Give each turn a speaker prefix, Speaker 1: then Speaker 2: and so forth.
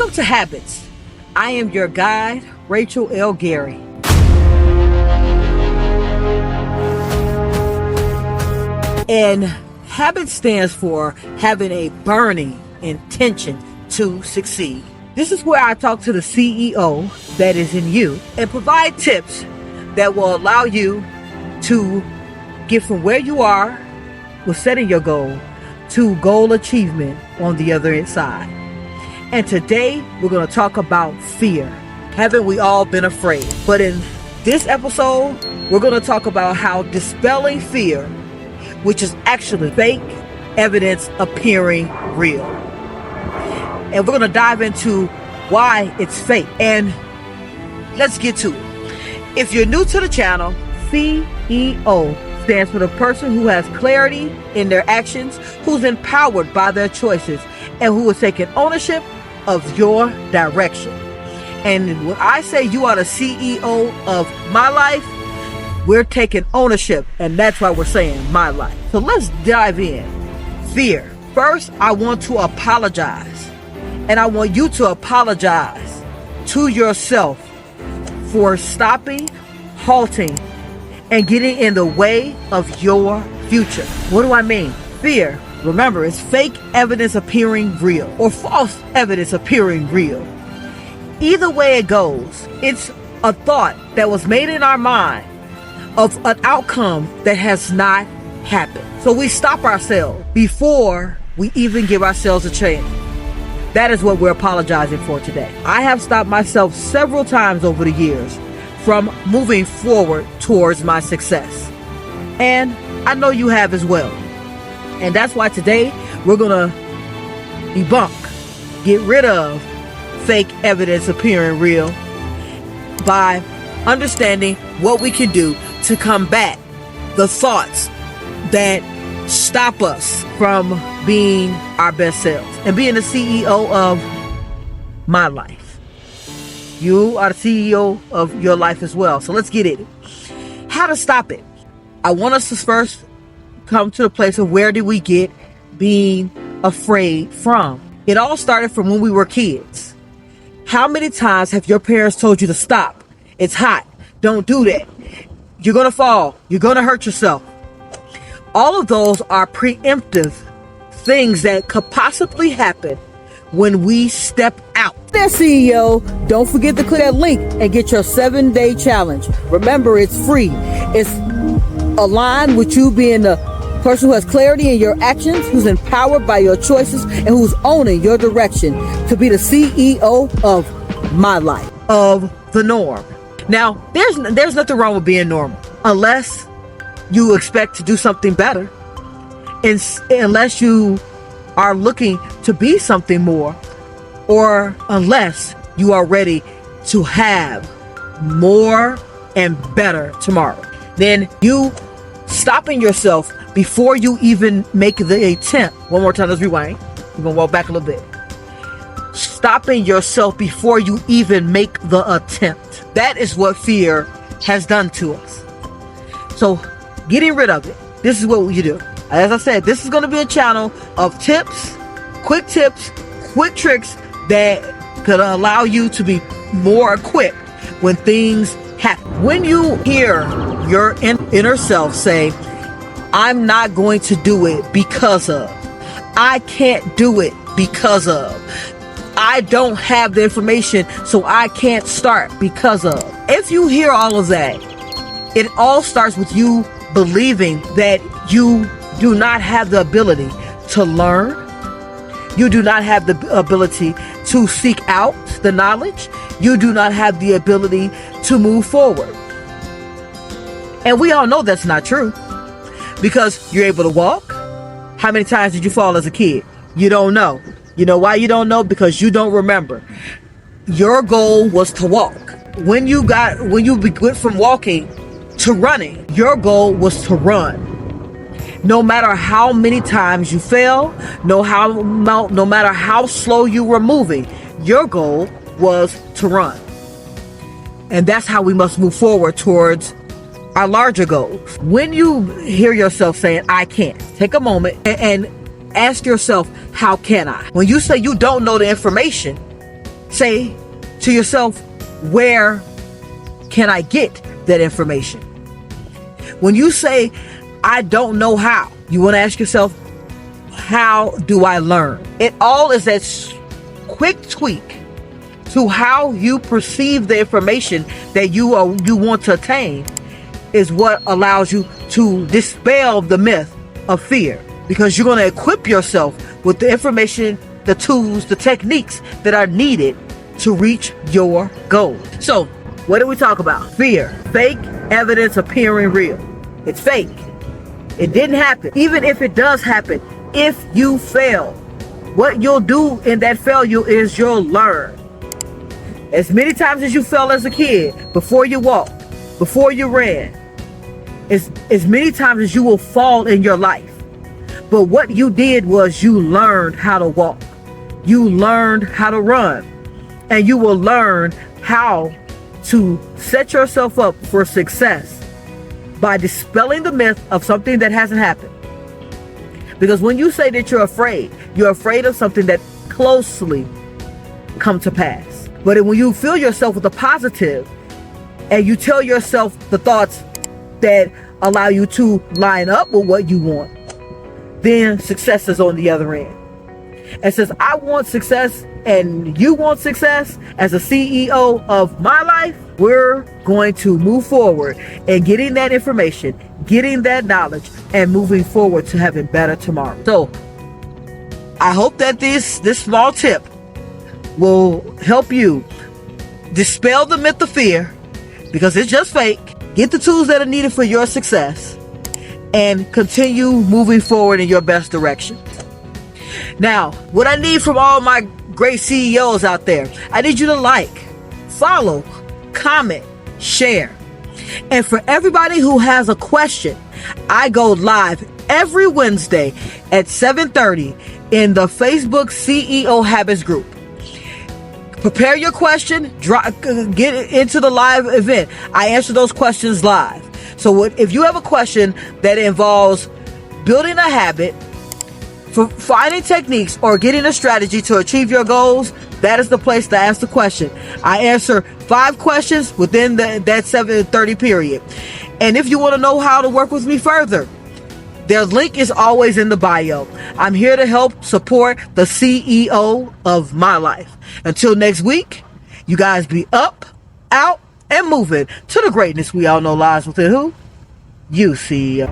Speaker 1: Welcome to Habits. I am your guide, Rachel L. Gary. And habit stands for having a burning intention to succeed. This is where I talk to the CEO that is in you and provide tips that will allow you to get from where you are with setting your goal to goal achievement on the other side. And today we're going to talk about fear. Haven't we all been afraid? But in this episode, we're going to talk about how dispelling fear, which is actually fake evidence appearing real. And we're going to dive into why it's fake. And let's get to it. If you're new to the channel, CEO stands for the person who has clarity in their actions, who's empowered by their choices, and who is taking ownership of your direction. And when I say you are the CEO of my life, we're taking ownership, and that's why we're saying my life. So let's dive in. Fear. First, I want to apologize, and I want you to apologize to yourself for stopping, halting, and getting in the way of your future. What do I mean? Fear, remember, it's fake evidence appearing real or false evidence appearing real. Either way it goes, it's a thought that was made in our mind of an outcome that has not happened. So we stop ourselves before we even give ourselves a chance. That is what we're apologizing for today. I have stopped myself several times over the years from moving forward towards my success. And I know you have as well. And that's why today we're going to debunk, get rid of fake evidence appearing real by understanding what we can do to combat the thoughts that stop us from being our best selves and being the CEO of my life. You are the CEO of your life as well. So let's get it. How to stop it. I want us to first come to the place of where did we get being afraid from? It all started from when we were kids. How many times have your parents told you to stop? It's hot. Don't do that. You're going to fall. You're going to hurt yourself. All of those are preemptive things that could possibly happen when we step out. There, CEO, don't forget to click that link and get your 7-day challenge. Remember, it's free. It's aligned with you being the person who has clarity in your actions, who's empowered by your choices, and who's owning your direction to be the CEO of my life, of the norm. Now, there's nothing wrong with being normal unless you expect to do something better, and unless you are looking to be something more, or unless you are ready to have more and better tomorrow. Then you stopping yourself before you even make the attempt. One more time, let's rewind. We're gonna walk back a little bit. Stopping yourself before you even make the attempt. That is what fear has done to us. So getting rid of it. This is what you do. As I said, this is going to be a channel of tips, quick tricks that could allow you to be more equipped when things happen. When you hear your inner self say, I'm not going to do it because of, I can't do it because of, I don't have the information, so I can't start because of. If you hear all of that, it all starts with you believing that you do not have the ability to learn. You do not have the ability to seek out the knowledge. You do not have the ability to move forward. And we all know that's not true, because you're able to walk. How many times did you fall as a kid? You don't know. You know why you don't know? Because you don't remember. Your goal was to walk. When you went from walking to running, your goal was to run. No matter how many times you fell, no matter how slow you were moving, your goal was to run. And that's how we must move forward towards our larger goals. When you hear yourself saying, I can't, take a moment and ask yourself, how can I? When you say you don't know the information, say to yourself, where can I get that information? When you say, I don't know how, you want to ask yourself, how do I learn? It all is that quick tweak to how you perceive the information that you want to attain is what allows you to dispel the myth of fear, because you're going to equip yourself with the information, the tools, the techniques that are needed to reach your goals. So, what did we talk about? Fear. Fake evidence appearing real. It's fake. It didn't happen. Even if it does happen, if you fail, what you'll do in that failure is you'll learn. As many times as you fell as a kid, before you walked, before you ran, as many times as you will fall in your life. But what you did was you learned how to walk. You learned how to run. And you will learn how to set yourself up for success by dispelling the myth of something that hasn't happened. Because when you say that you're afraid of something that closely come to pass. But when you fill yourself with a positive and you tell yourself the thoughts that allow you to line up with what you want, then success is on the other end. And since I want success and you want success as a CEO of my life, we're going to move forward and getting that information, getting that knowledge, and moving forward to having better tomorrow. So I hope that this small tip will help you dispel the myth of fear, because it's just fake. Get the tools that are needed for your success and continue moving forward in your best direction. Now, what I need from all my great CEOs out there, I need you to like, follow, comment, share. And for everybody who has a question, I go live every Wednesday at 7:30 in the Facebook CEO Habits group. Prepare your question, get into the live event. I answer those questions live. So if you have a question that involves building a habit, for finding techniques, or getting a strategy to achieve your goals, that is the place to ask the question. I answer 5 questions within that 7:30 period. And if you want to know how to work with me further, their link is always in the bio. I'm here to help support the CEO of my life. Until next week, you guys be up, out, and moving to the greatness we all know lies within who? You, CEO.